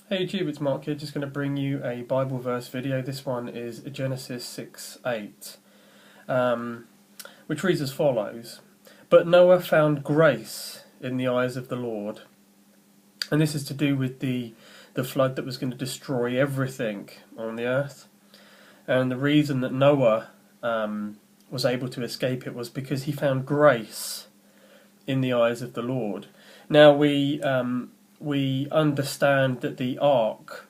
Hey YouTube, it's Mark here, just going to bring you a Bible verse video. This one is Genesis 6:8, which reads as follows. But Noah found grace in the eyes of the Lord. And this is to do with the flood that was going to destroy everything on the earth. And the reason that Noah was able to escape it was because he found grace in the eyes of the Lord. Now we understand that the ark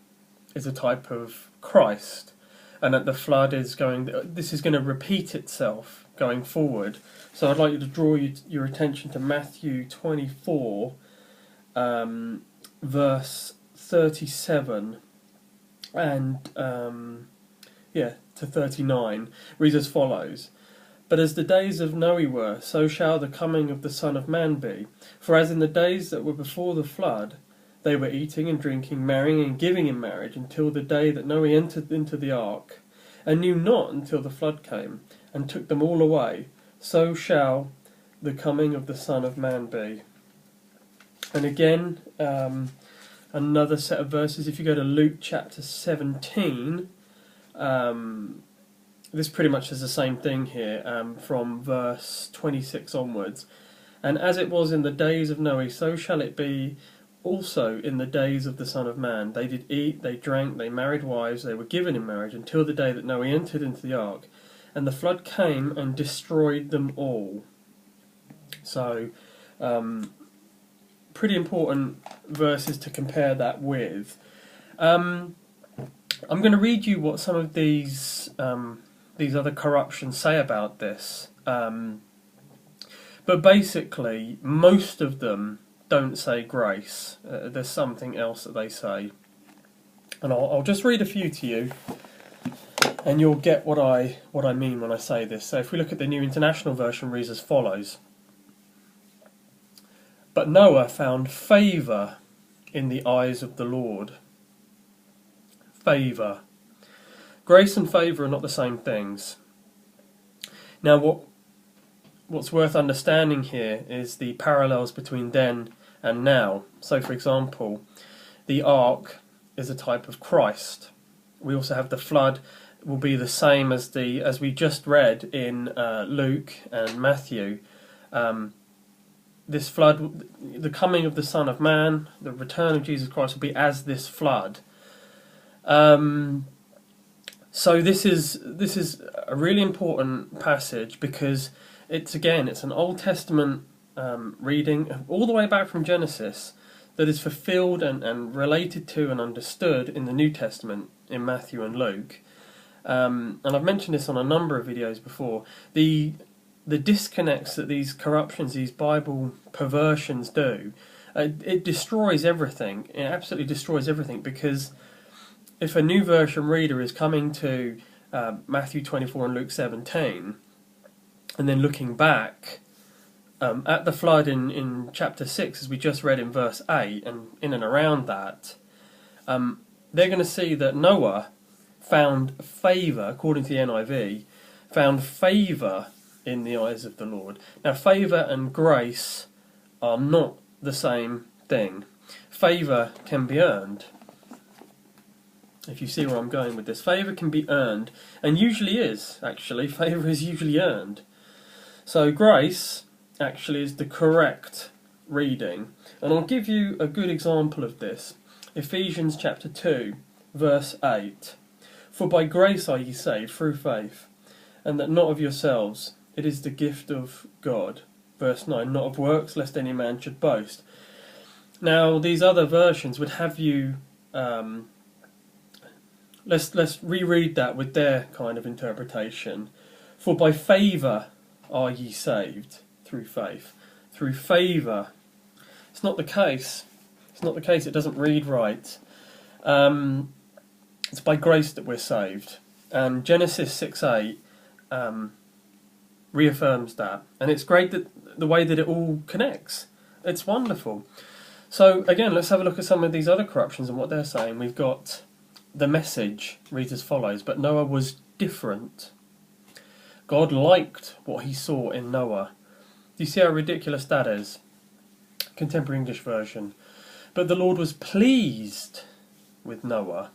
is a type of Christ, and that the flood is this is going to repeat itself going forward. So I'd like you to draw your attention to Matthew 24, verse 37, and to 39. Reads as follows. But as the days of Noe were, so shall the coming of the Son of Man be. For as in the days that were before the flood, they were eating and drinking, marrying and giving in marriage, until the day that Noe entered into the ark, and knew not until the flood came, and took them all away, so shall the coming of the Son of Man be. And again, another set of verses, if you go to Luke chapter 17, this pretty much is the same thing here, from verse 26 onwards. And as it was in the days of Noe, so shall it be also in the days of the Son of Man. They did eat, they drank, they married wives, they were given in marriage, until the day that Noe entered into the ark, and the flood came and destroyed them all. So, pretty important verses to compare that with. I'm going to read you what some of these other corruptions say about this. But basically, most of them don't say grace. There's something else that they say. And I'll just read a few to you, and you'll get what I mean when I say this. So if we look at the New International Version, reads as follows. But Noah found favour in the eyes of the Lord. Favour. Grace and favour are not the same things. Now what's worth understanding here is the parallels between then and now. So for example, the ark is a type of Christ. We also have the flood will be the same as we just read in Luke and Matthew. This flood, the coming of the Son of Man, the return of Jesus Christ will be as this flood. So this is a really important passage because it's an Old Testament reading all the way back from Genesis that is fulfilled and related to and understood in the New Testament in Matthew and Luke. And I've mentioned this on a number of videos before. The disconnects that these corruptions, these Bible perversions do, it destroys everything. It absolutely destroys everything, because if a new version reader is coming to Matthew 24 and Luke 17, and then looking back at the flood in chapter 6, as we just read in verse 8, and in and around that, they're going to see that Noah found favour, according to the NIV, found favour in the eyes of the Lord. Now, favour and grace are not the same thing. Favour can be earned. If you see where I'm going with this, favour can be earned, and usually is, actually. Favour is usually earned. So grace actually is the correct reading. And I'll give you a good example of this. Ephesians chapter 2, verse 8. For by grace are ye saved through faith, and that not of yourselves, it is the gift of God. Verse 9, not of works, lest any man should boast. Now, these other versions would have you... Let's reread that with their kind of interpretation. For by favour are ye saved through faith. Through favour. It's not the case. It's not the case. It doesn't read right. It's by grace that we're saved. And Genesis 6:8 reaffirms that. And it's great that the way that it all connects. It's wonderful. So again, let's have a look at some of these other corruptions and what they're saying. We've got the Message, reads as follows. But Noah was different. God liked what he saw in Noah. Do you see how ridiculous that is? Contemporary English version. But the Lord was pleased with Noah.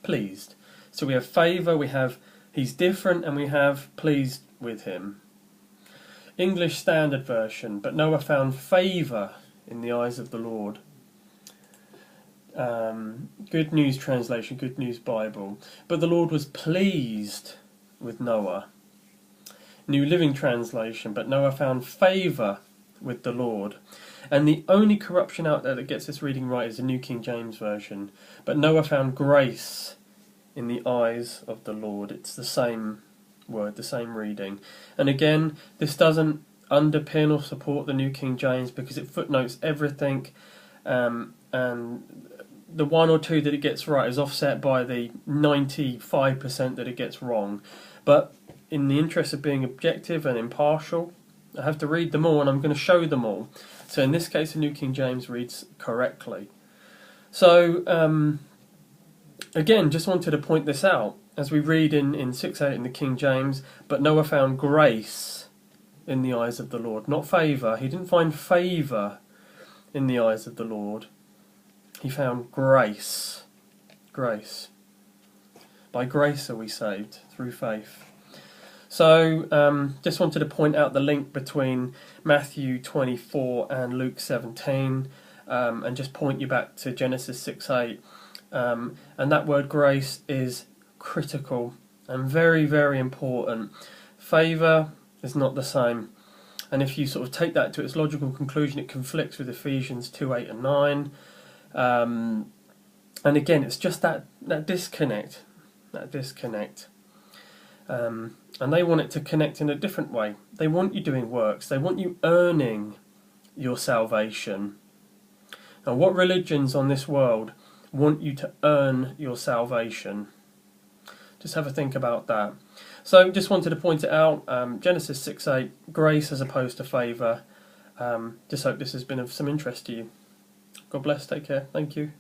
Pleased. So we have favour, we have he's different, and we have pleased with him. English Standard Version, but Noah found favour in the eyes of the Lord. Good News Translation, Good News Bible. But the Lord was pleased with Noah. New Living Translation, but Noah found favour with the Lord. And the only corruption out there that gets this reading right is the New King James Version. But Noah found grace in the eyes of the Lord. It's the same word, the same reading. And again, this doesn't underpin or support the New King James because it footnotes everything, and the one or two that it gets right is offset by the 95% that it gets wrong. But in the interest of being objective and impartial, I have to read them all, and I'm going to show them all. So in this case, the New King James reads correctly. So again, just wanted to point this out as we read in 6:8 in the King James. But Noah found grace in the eyes of the Lord, not favour. He didn't find favour in the eyes of the Lord. He found grace. Grace. By grace are we saved, through faith. So, just wanted to point out the link between Matthew 24 and Luke 17, and just point you back to Genesis 6:8. And that word grace is critical and very, very important. Favour is not the same. And if you sort of take that to its logical conclusion, it conflicts with Ephesians 2:8 and 9. And again, it's just that disconnect. That disconnect. And they want it to connect in a different way. They want you doing works. They want you earning your salvation. Now, what religions on this world want you to earn your salvation? Just have a think about that. So, just wanted to point it out. Genesis 6:8, grace as opposed to favour. Just hope this has been of some interest to you. God bless. Take care. Thank you.